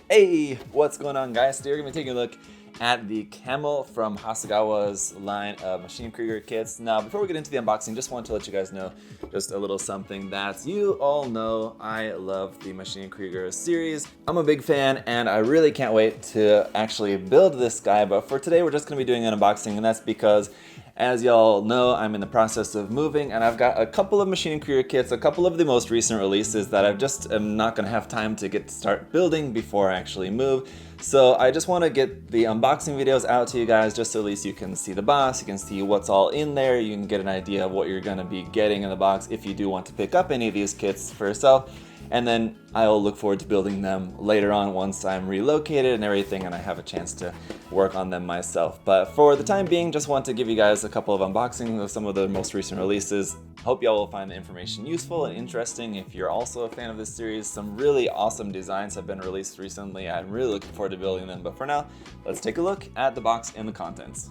Hey, what's going on, guys? Today we're going to be taking a look at the Camel from Hasegawa's line of Maschinen Krieger kits. Now, before we get into the unboxing, just want to let you guys know just a little something that you all know. I love the Maschinen Krieger series. I'm a big fan, and I really can't wait to actually build this guy. But for today, we're just going to be doing an unboxing, and that's because, as y'all know, I'm in the process of moving, and I've got a couple of Maschinen Krieger kits, a couple of the most recent releases that I just am not going to have time to get to start building before I actually move. So I just want to get the unboxing videos out to you guys, just so at least you can see the box, you can see what's all in there, you can get an idea of what you're going to be getting in the box if you do want to pick up any of these kits for yourself. And then I'll look forward to building them later on once I'm relocated and everything and I have a chance to work on them myself. But for the time being, just want to give you guys a couple of unboxings of some of the most recent releases. Hope y'all will find the information useful and interesting. If you're also a fan of this series, some really awesome designs have been released recently. I'm really looking forward to building them. But for now, let's take a look at the box and the contents.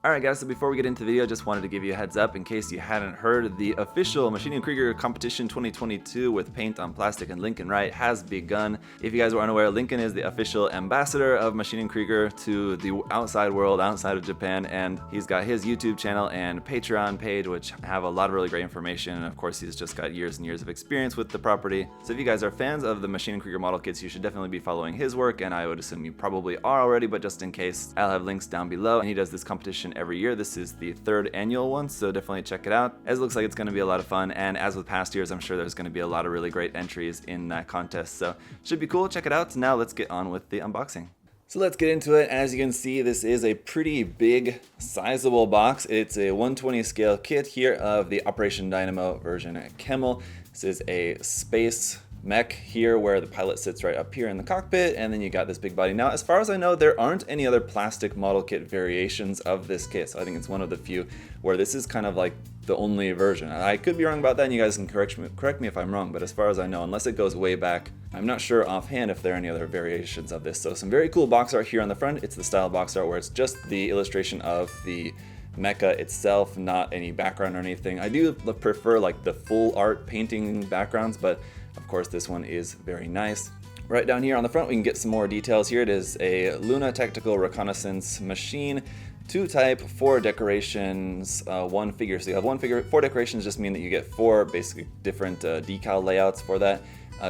Alright guys, so before we get into the video, just wanted to give you a heads up in case you hadn't heard. The official Maschinen Krieger competition 2022 with paint on plastic and Lincoln Wright has begun. If you guys were unaware, Lincoln is the official ambassador of Maschinen Krieger to the outside world, outside of Japan, and he's got his YouTube channel and Patreon page, which have a lot of really great information, and of course he's just got years and years of experience with the property. So if you guys are fans of the Maschinen Krieger model kits, you should definitely be following his work, and I would assume you probably are already, but just in case, I'll have links down below. And he does this competition every year. This is the third annual one, so definitely check it out, as it looks like it's going to be a lot of fun. And as with past years, I'm sure there's going to be a lot of really great entries in that contest, so should be cool. Check it out. Now let's get on with the unboxing. So let's get into it. As you can see, this is a pretty big, sizable box. It's a 120 scale kit here of the Operation Dynamo version Camel. This is a space mech here where the pilot sits right up here in the cockpit, and then you got this big body. Now, as far as I know, there aren't any other plastic model kit variations of this kit, so I think it's one of the few where this is kind of like the only version. I could be wrong about that, and you guys can correct me if I'm wrong, but as far as I know, unless it goes way back, I'm not sure offhand if there are any other variations of this. So some very cool box art here on the front. It's the style box art where it's just the illustration of the mecha itself, not any background or anything. I do prefer like the full art painting backgrounds, but of course this one is very nice. Right down here on the front we can get some more details. Here it is a Luna Tactical Reconnaissance Machine, 2 type, 4 decorations, 1 figure. So you have 1 figure. 4 decorations just mean that you get 4 basically different decal layouts for that.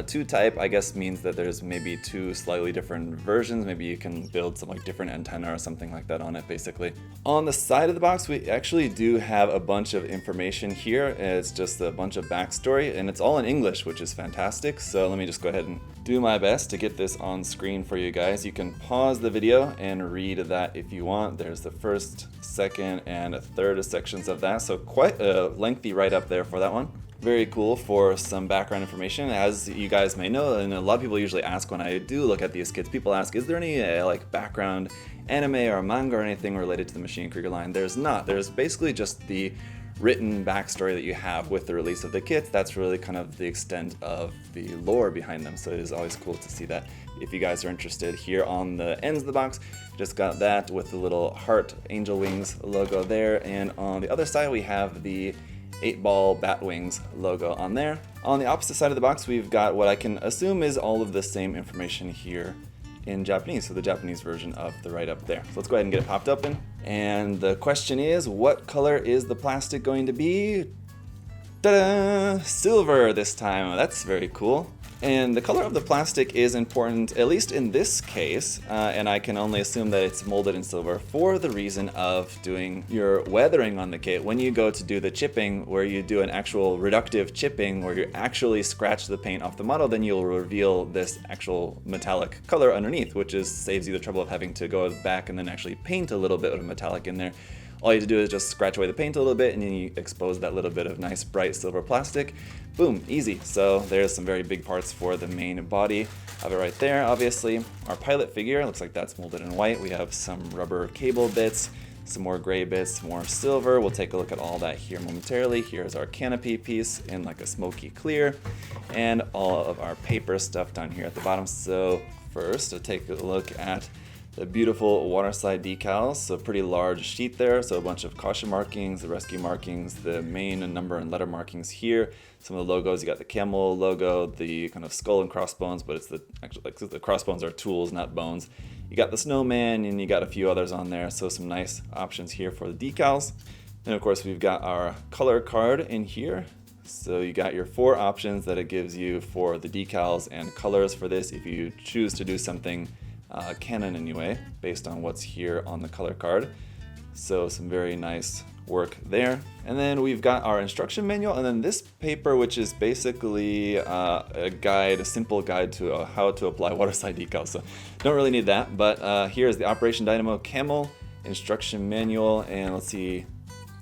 2 type, I guess, means that there's maybe 2 slightly different versions. Maybe you can build some like different antenna or something like that on it, basically. On the side of the box, we actually do have a bunch of information here. It's just a bunch of backstory, and it's all in English, which is fantastic. So let me just go ahead and do my best to get this on screen for you guys. You can pause the video and read that if you want. There's the first, second, and third sections of that. So quite a lengthy write-up there for that one. Very cool for some background information. As you guys may know, and a lot of people usually ask when I do look at these kits, people ask, is there any like background anime or manga or anything related to the Maschinen Krieger line? There's not. There's basically just the written backstory that you have with the release of the kits. That's really kind of the extent of the lore behind them, so it is always cool to see that. If you guys are interested, here on the ends of the box, just got that with the little heart angel wings logo there, and on the other side we have the 8-ball bat wings logo on there. On the opposite side of the box, we've got what I can assume is all of the same information here in Japanese, so the Japanese version of the write-up there. So let's go ahead and get it popped open. And the question is, what color is the plastic going to be? Ta-da! Silver this time. That's very cool. And the color of the plastic is important, at least in this case, and I can only assume that it's molded in silver for the reason of doing your weathering on the kit. When you go to do the chipping, where you do an actual reductive chipping, where you actually scratch the paint off the model, then you'll reveal this actual metallic color underneath, which saves you the trouble of having to go back and then actually paint a little bit of metallic in there. All you have to do is just scratch away the paint a little bit, and then you expose that little bit of nice bright silver plastic. Boom, easy. So there's some very big parts for the main body of it right there. Obviously, our pilot figure, looks like that's molded in white. We have some rubber cable bits, some more gray bits, more silver. We'll take a look at all that here momentarily. Here's our canopy piece in like a smoky clear, and all of our paper stuff down here at the bottom. So first, to take a look at The beautiful Waterslide Decals, so pretty large sheet there, so a bunch of caution markings, the rescue markings, the main and number and letter markings here. Some of the logos, you got the Camel logo, the kind of skull and crossbones, but it's the actually like the crossbones are tools, not bones. You got the snowman, and you got a few others on there, so some nice options here for the decals. And of course, we've got our color card in here. So you got your 4 options that it gives you for the decals and colors for this if you choose to do something canon anyway, based on what's here on the color card. So some very nice work there. And then we've got our instruction manual, and then this paper, which is basically a guide, a simple guide to how to apply waterslide decals. So don't really need that, but here's the Operation Dynamo Camel instruction manual, and let's see,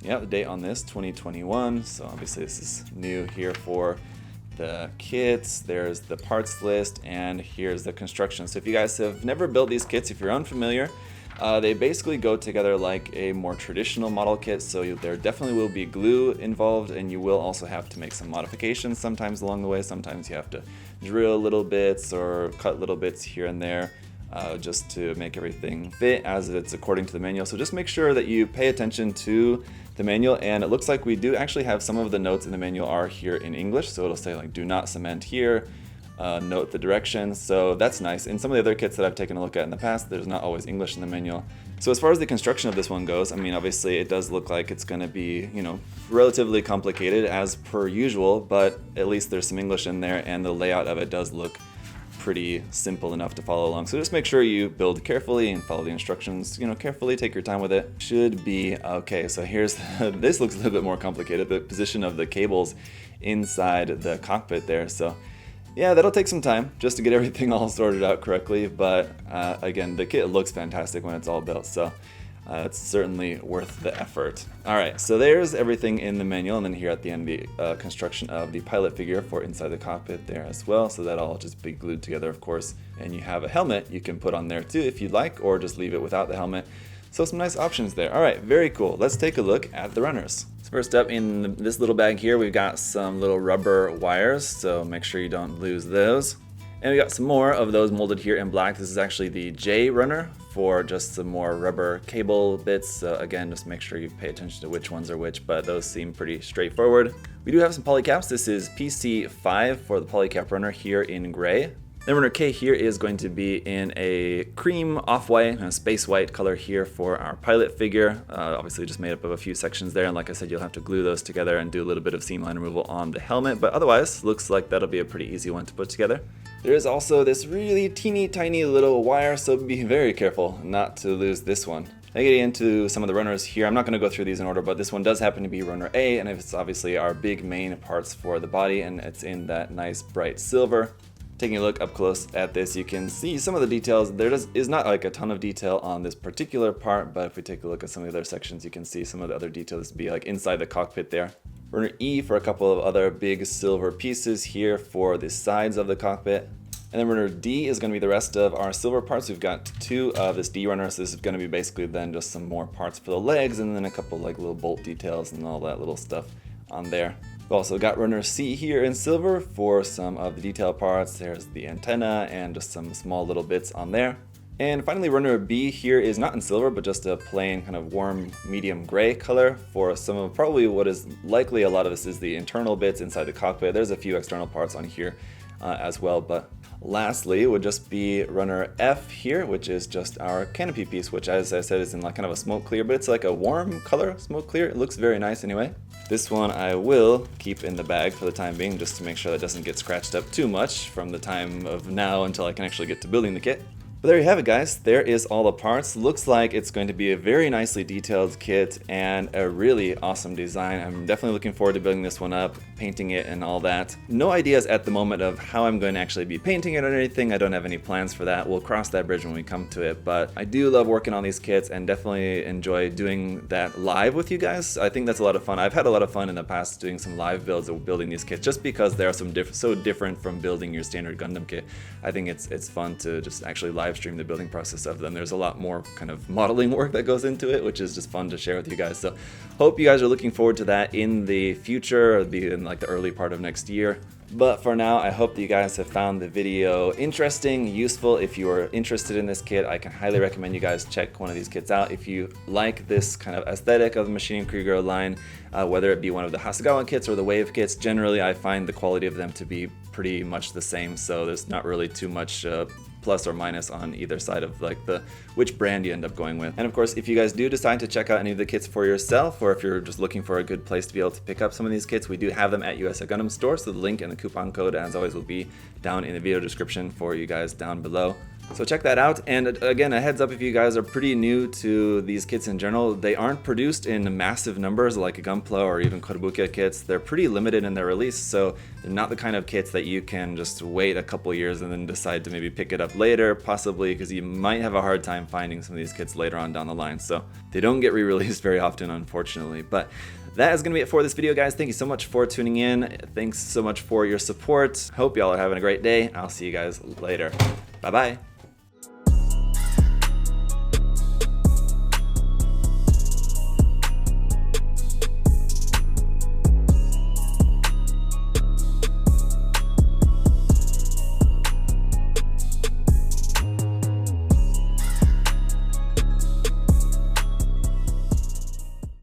yeah, the date on this, 2021. So obviously this is new here for the kits. There's the parts list, and here's the construction. So if you guys have never built these kits, if you're unfamiliar, they basically go together like a more traditional model kit. So there definitely will be glue involved, and you will also have to make some modifications sometimes along the way. Sometimes you have to drill little bits or cut little bits here and there, just to make everything fit as it's according to the manual. So just make sure that you pay attention to the manual, and it looks like we do actually have some of the notes in the manual are here in English. So it'll say like, do not cement here, note the directions. So that's nice. In some of the other kits that I've taken a look at in the past, there's not always English in the manual. So as far as the construction of this one goes, I mean, obviously it does look like it's going to be, you know, relatively complicated as per usual, but at least there's some English in there, and the layout of it does look pretty simple enough to follow along. So just make sure you build carefully and follow the instructions, you know, carefully, take your time with it. Should be okay. So here's this looks a little bit more complicated, the position of the cables inside the cockpit there. So yeah, that'll take some time just to get everything all sorted out correctly, but again, the kit looks fantastic when it's all built, so it's certainly worth the effort. All right, so there's everything in the manual, and then here at the end, the construction of the pilot figure for inside the cockpit there as well. So that'll all just be glued together, of course. And you have a helmet you can put on there too if you'd like, or just leave it without the helmet. So some nice options there. All right, very cool. Let's take a look at the runners. So first up in this little bag here, we've got some little rubber wires, so make sure you don't lose those. And we got some more of those molded here in black. This is actually the J runner for just some more rubber cable bits. So again, just make sure you pay attention to which ones are which, but those seem pretty straightforward. We do have some polycaps. This is PC5 for the polycap runner here in gray. Then runner K here is going to be in a cream off-white, a space white color here for our pilot figure. Obviously just made up of a few sections there, and like I said, you'll have to glue those together and do a little bit of seam line removal on the helmet, but otherwise looks like that'll be a pretty easy one to put together. There is also this really teeny tiny little wire, so be very careful not to lose this one. I get into some of the runners here. I'm not going to go through these in order, but this one does happen to be runner A, and it's obviously our big main parts for the body, and it's in that nice bright silver. Taking a look up close at this, you can see some of the details. There is not like a ton of detail on this particular part, but if we take a look at some of the other sections, you can see some of the other details be like inside the cockpit there. Runner E for a couple of other big silver pieces here for the sides of the cockpit. And then runner D is going to be the rest of our silver parts. We've got 2 of this D runner, so this is going to be basically then just some more parts for the legs, and then a couple like little bolt details and all that little stuff on there. We've also got runner C here in silver for some of the detail parts. There's the antenna and just some small little bits on there. And finally, runner B here is not in silver, but just a plain kind of warm medium gray color for some of probably what is likely a lot of this is the internal bits inside the cockpit. There's a few external parts on here as well, but lastly would just be runner F here, which is just our canopy piece, which as I said is in like kind of a smoke clear, but it's like a warm color smoke clear. It looks very nice anyway. This one I will keep in the bag for the time being, just to make sure that doesn't get scratched up too much from the time of now until I can actually get to building the kit. But there you have it, guys. There is all the parts. Looks like it's going to be a very nicely detailed kit and a really awesome design. I'm definitely looking forward to building this one up, painting it and all that. No ideas at the moment of how I'm going to actually be painting it or anything. I don't have any plans for that. We'll cross that bridge when we come to it, but I do love working on these kits and definitely enjoy doing that live with you guys. I think that's a lot of fun. I've had a lot of fun in the past doing some live builds of building these kits just because they are so different from building your standard Gundam kit. I think it's fun to just actually live stream the building process of them. There's a lot more kind of modeling work that goes into it, which is just fun to share with you guys. So hope you guys are looking forward to that in the future, or be in like the early part of next year. But for now, I hope that you guys have found the video interesting, useful. If you are interested in this kit, I can highly recommend you guys check one of these kits out. If you like this kind of aesthetic of the Maschinen Krieger line, whether it be one of the Hasegawa kits or the Wave kits, generally I find the quality of them to be pretty much the same, so there's not really too much plus or minus on either side of like which brand you end up going with. And of course, if you guys do decide to check out any of the kits for yourself, or if you're just looking for a good place to be able to pick up some of these kits, we do have them at USA Gundam Store, so the link and the coupon code as always will be down in the video description for you guys down below. So check that out. And again, a heads up, if you guys are pretty new to these kits in general, they aren't produced in massive numbers like Gunpla or even Kotobukiya kits. They're pretty limited in their release, so they're not the kind of kits that you can just wait a couple years and then decide to maybe pick it up later, possibly because you might have a hard time finding some of these kits later on down the line. So they don't get re-released very often, unfortunately. But that is going to be it for this video, guys. Thank you so much for tuning in. Thanks so much for your support. Hope y'all are having a great day. I'll see you guys later. Bye-bye.